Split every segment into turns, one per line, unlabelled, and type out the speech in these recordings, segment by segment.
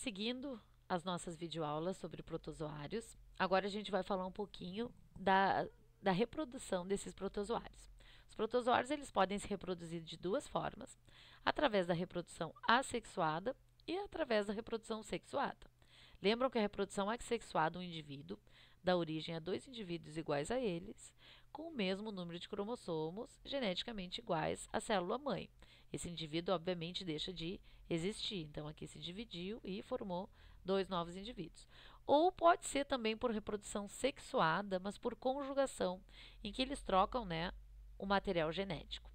Seguindo as nossas videoaulas sobre protozoários, agora a gente vai falar um pouquinho da reprodução desses protozoários. Os protozoários eles podem se reproduzir de duas formas, através da reprodução assexuada e através da reprodução sexuada. Lembram que a reprodução assexuada, um indivíduo dá origem a dois indivíduos iguais a eles, com o mesmo número de cromossomos geneticamente iguais à célula-mãe. Esse indivíduo, obviamente, deixa de existir. Então, aqui se dividiu e formou dois novos indivíduos. Ou pode ser também por reprodução sexuada, mas por conjugação, em que eles trocam, né, o material genético.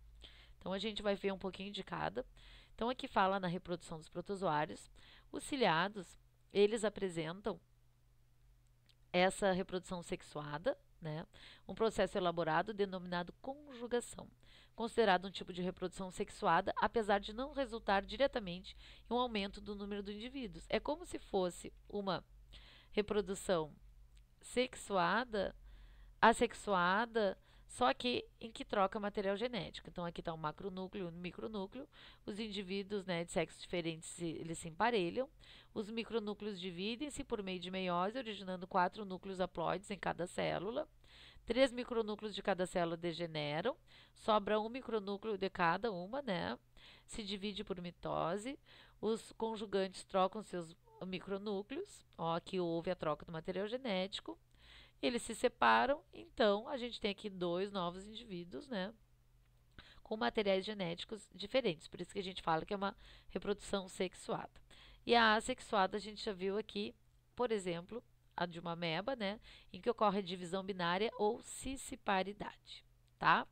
Então, a gente vai ver um pouquinho de cada. Então, aqui fala na reprodução dos protozoários. Os ciliados, eles apresentam essa reprodução sexuada, né? Um processo elaborado denominado conjugação, considerado um tipo de reprodução sexuada, apesar de não resultar diretamente em um aumento do número de indivíduos. É como se fosse uma reprodução sexuada, assexuada, só que em que troca material genético. Então, aqui está o macronúcleo e o micronúcleo. Os indivíduos, né, de sexos diferentes, eles se emparelham. Os micronúcleos dividem-se por meio de meiose, originando 4 núcleos haploides em cada célula. 3 micronúcleos de cada célula degeneram. Sobra um micronúcleo de cada uma, né? Se divide por mitose. Os conjugantes trocam seus micronúcleos. Ó, aqui houve a troca do material genético. Eles se separam, então a gente tem aqui dois novos indivíduos, né? Com materiais genéticos diferentes. Por isso que a gente fala que é uma reprodução sexuada. E a assexuada a gente já viu aqui, por exemplo, a de uma ameba, né? Em que ocorre a divisão binária ou cisparidade, tá?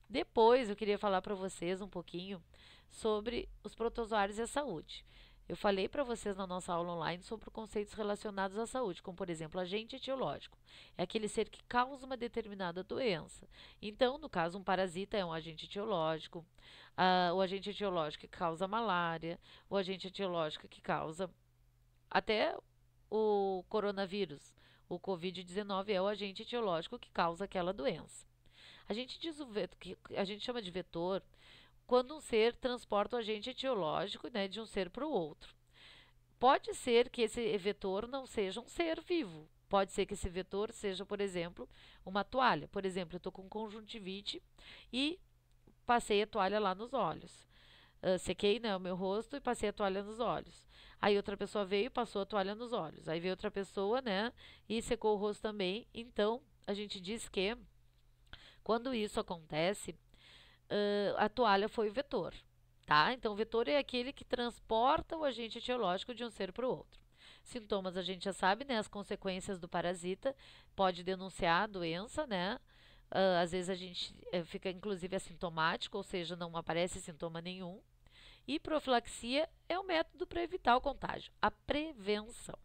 Depois eu queria falar para vocês um pouquinho sobre os protozoários e a saúde. Eu falei para vocês na nossa aula online sobre conceitos relacionados à saúde, como por exemplo, agente etiológico. É aquele ser que causa uma determinada doença. Então, no caso, um parasita é um agente etiológico, o agente etiológico que causa malária, o agente etiológico que causa até o coronavírus. O Covid-19 é o agente etiológico que causa aquela doença. A gente diz que a gente chama de vetor quando um ser transporta o agente etiológico, né, de um ser para o outro. Pode ser que esse vetor não seja um ser vivo. Pode ser que esse vetor seja, por exemplo, uma toalha. Por exemplo, eu estou com conjuntivite e passei a toalha lá nos olhos. Sequei, né, o meu rosto e passei a toalha nos olhos. Aí outra pessoa veio e passou a toalha nos olhos. Aí veio outra pessoa, né, e secou o rosto também. Então, a gente diz que quando isso acontece, a toalha foi o vetor, tá? Então, o vetor é aquele que transporta o agente etiológico de um ser para o outro. Sintomas a gente já sabe, né? As consequências do parasita, pode denunciar a doença, né? Às vezes a gente fica inclusive assintomático, ou seja, não aparece sintoma nenhum. E profilaxia é o método para evitar o contágio, a prevenção.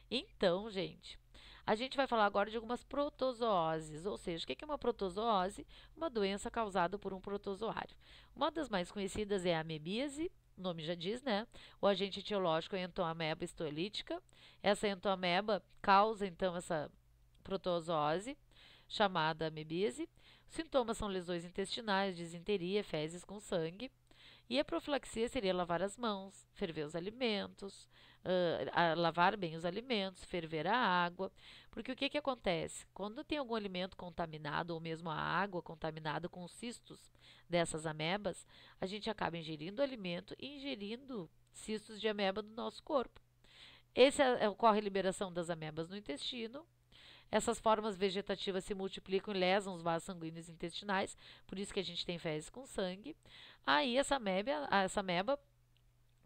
Então, gente, a gente vai falar agora de algumas protozooses, ou seja, o que é uma protozoose? Uma doença causada por um protozoário. Uma das mais conhecidas é a amebíase, o nome já diz, né? O agente etiológico é a entoameba histolítica. Essa entoameba causa, então, essa protozoose, chamada amebíase. Os sintomas são lesões intestinais, disenteria, fezes com sangue. E a profilaxia seria lavar as mãos, ferver os alimentos, lavar bem os alimentos, ferver a água. Porque o que acontece? Quando tem algum alimento contaminado, ou mesmo a água contaminada com os cistos dessas amebas, a gente acaba ingerindo o alimento e ingerindo cistos de ameba no nosso corpo. Ocorre a liberação das amebas no intestino. Essas formas vegetativas se multiplicam e lesam os vasos sanguíneos intestinais, por isso que a gente tem fezes com sangue. Aí essa ameba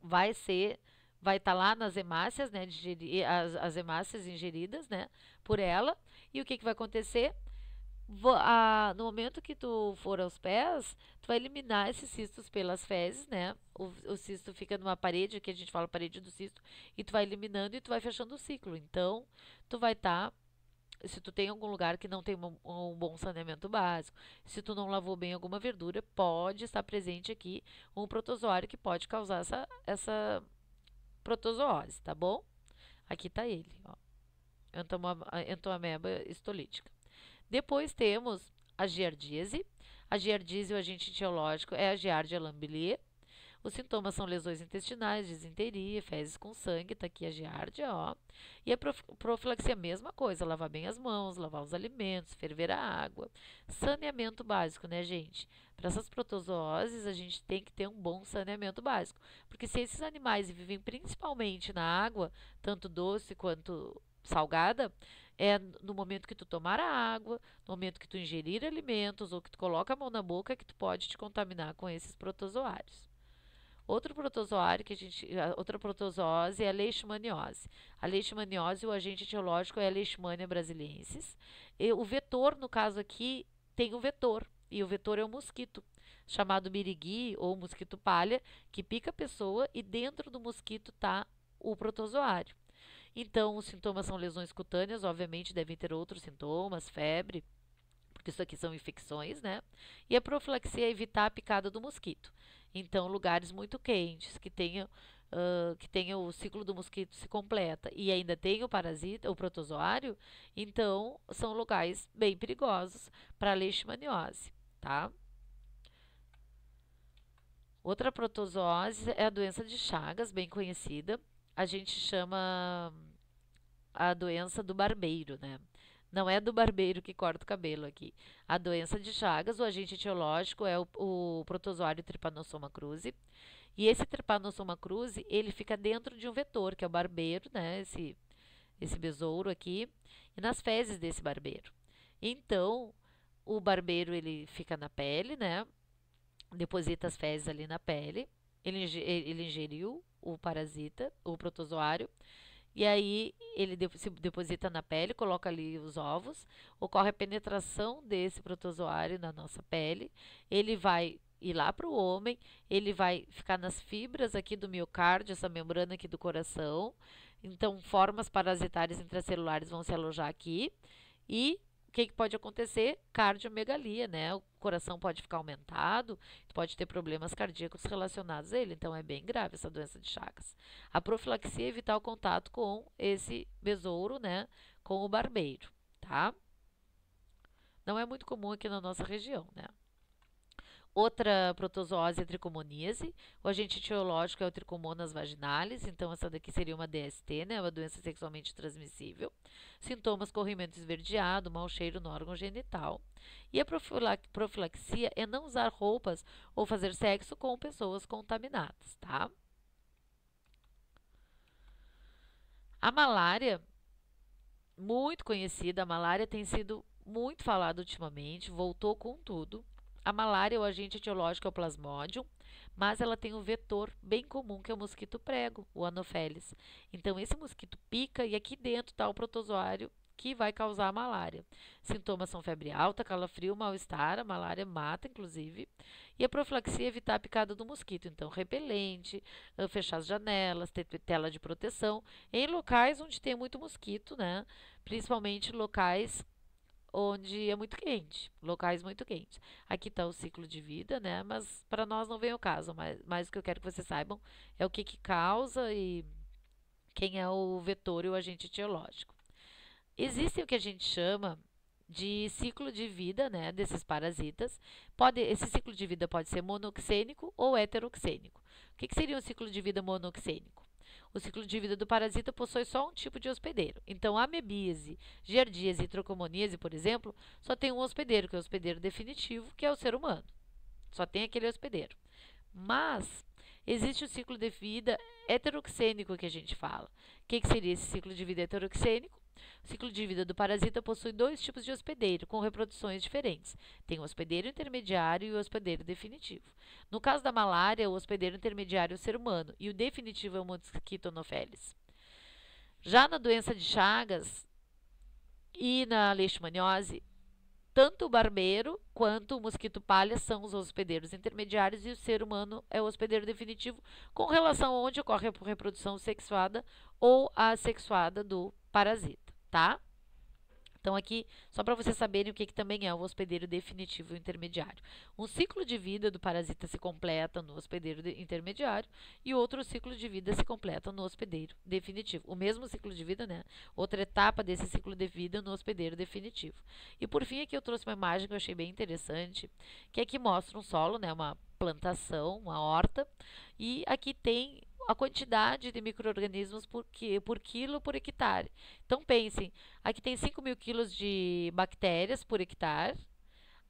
vai estar lá nas hemácias, né, as hemácias ingeridas, né, por ela. E o que vai acontecer? No momento que tu for aos pés, tu vai eliminar esses cistos pelas fezes, né? O cisto fica numa parede, que a gente fala parede do cisto, e tu vai eliminando e tu vai fechando o ciclo. Então, tu vai estar se tu tem algum lugar que não tem um bom saneamento básico, se tu não lavou bem alguma verdura, pode estar presente aqui um protozoário que pode causar essa protozoose, tá bom? Aqui tá ele, ó. Entoameba histolítica. Depois temos a giardíase. A giardíase, o agente etiológico, é a Giardia lamblia. Os sintomas são lesões intestinais, disenteria, fezes com sangue, taquicardia, ó. E a profilaxia, a mesma coisa, lavar bem as mãos, lavar os alimentos, ferver a água. Saneamento básico, né, gente? Para essas protozooses, a gente tem que ter um bom saneamento básico. Porque se esses animais vivem principalmente na água, tanto doce quanto salgada, é no momento que tu tomar a água, no momento que tu ingerir alimentos ou que tu coloca a mão na boca que tu pode te contaminar com esses protozoários. Outro protozoário outra protozoose é a leishmaniose. A leishmaniose, o agente etiológico é a Leishmania brasiliensis. E o vetor, no caso aqui, tem o vetor, e o vetor é o mosquito, chamado birigui ou mosquito palha, que pica a pessoa e dentro do mosquito está o protozoário. Então, os sintomas são lesões cutâneas, obviamente devem ter outros sintomas, febre, porque isso aqui são infecções, né? E a profilaxia é evitar a picada do mosquito. Então, lugares muito quentes, que tenha o ciclo do mosquito se completa e ainda tem o parasita, o protozoário, então são lugares bem perigosos para a leishmaniose, tá? Outra protozoose é a doença de Chagas, bem conhecida. A gente chama a doença do barbeiro, né? Não é do barbeiro que corta o cabelo aqui. A doença de Chagas, o agente etiológico é o protozoário Trypanosoma cruzi. E esse Trypanosoma cruzi, ele fica dentro de um vetor, que é o barbeiro, né? Esse besouro aqui, e nas fezes desse barbeiro. Então, o barbeiro, ele fica na pele, né? Deposita as fezes ali na pele. Ele ingeriu o parasita, o protozoário, e aí ele se deposita na pele, coloca ali os ovos, ocorre a penetração desse protozoário na nossa pele, ele vai ir lá para o homem, ele vai ficar nas fibras aqui do miocárdio, essa membrana aqui do coração, então formas parasitárias intracelulares vão se alojar aqui, e o que pode acontecer? Cardiomegalia, né? O coração pode ficar aumentado, pode ter problemas cardíacos relacionados a ele, então é bem grave essa doença de Chagas. A profilaxia é evitar o contato com esse besouro, né? Com o barbeiro, tá? Não é muito comum aqui na nossa região, né? Outra protozoose é a tricomoníase. O agente etiológico é o Trichomonas vaginalis, então essa daqui seria uma DST, né, uma doença sexualmente transmissível. Sintomas: corrimento esverdeado, mau cheiro no órgão genital. E a profilaxia é não usar roupas ou fazer sexo com pessoas contaminadas, tá? A malária, muito conhecida, a malária tem sido muito falada ultimamente, voltou com tudo. A malária, o agente etiológico é o Plasmodium, mas ela tem um vetor bem comum, que é o mosquito prego, o Anopheles. Então, esse mosquito pica e aqui dentro está o protozoário que vai causar a malária. Sintomas são febre alta, calafrio, mal-estar, a malária mata, inclusive. E a profilaxia é evitar a picada do mosquito. Então, repelente, fechar as janelas, ter tela de proteção em locais onde tem muito mosquito, né? Principalmente locais onde é muito quente, locais muito quentes. Aqui está o ciclo de vida, né? Mas para nós não vem o caso, mas o que eu quero que vocês saibam é o que causa e quem é o vetor e o agente etiológico. Existe o que a gente chama de ciclo de vida, né, desses parasitas. Esse ciclo de vida pode ser monoxênico ou heteroxênico. O que seria um ciclo de vida monoxênico? O ciclo de vida do parasita possui só um tipo de hospedeiro. Então, a amebíase, giardíase e tricomoníase, por exemplo, só tem um hospedeiro, que é o hospedeiro definitivo, que é o ser humano. Só tem aquele hospedeiro. Mas existe o ciclo de vida heteroxênico que a gente fala. O que seria esse ciclo de vida heteroxênico? O ciclo de vida do parasita possui dois tipos de hospedeiro, com reproduções diferentes. Tem o hospedeiro intermediário e o hospedeiro definitivo. No caso da malária, o hospedeiro intermediário é o ser humano e o definitivo é o mosquito Anopheles. Já na doença de Chagas e na leishmaniose, tanto o barbeiro quanto o mosquito palha são os hospedeiros intermediários e o ser humano é o hospedeiro definitivo, com relação a onde ocorre a reprodução sexuada ou assexuada do parasita, tá? Então, aqui, só para vocês saberem o que também é o hospedeiro definitivo e intermediário. Um ciclo de vida do parasita se completa no hospedeiro intermediário e outro ciclo de vida se completa no hospedeiro definitivo. O mesmo ciclo de vida, né? Outra etapa desse ciclo de vida no hospedeiro definitivo. E, por fim, aqui eu trouxe uma imagem que eu achei bem interessante, que aqui mostra um solo, né? Uma plantação, uma horta, e aqui tem a quantidade de micro-organismos por quilo por hectare. Então pensem, aqui tem 5.000 quilos de bactérias por hectare,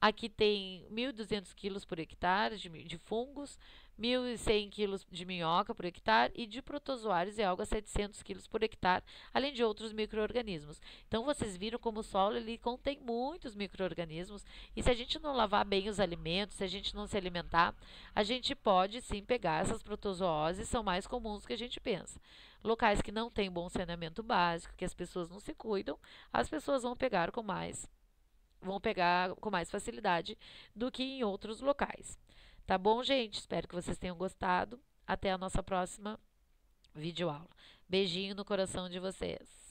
aqui tem 1.200 quilos por hectare de fungos, 1.100 quilos de minhoca por hectare e de protozoários é algo a 700 quilos por hectare, além de outros micro-organismos. Então vocês viram como o solo ele contém muitos micro-organismos e se a gente não lavar bem os alimentos, se a gente não se alimentar, a gente pode sim pegar essas protozooses, são mais comuns do que a gente pensa. Locais que não têm bom saneamento básico, que as pessoas não se cuidam, as pessoas vão pegar com mais facilidade do que em outros locais. Tá bom, gente? Espero que vocês tenham gostado. Até a nossa próxima videoaula. Beijinho no coração de vocês.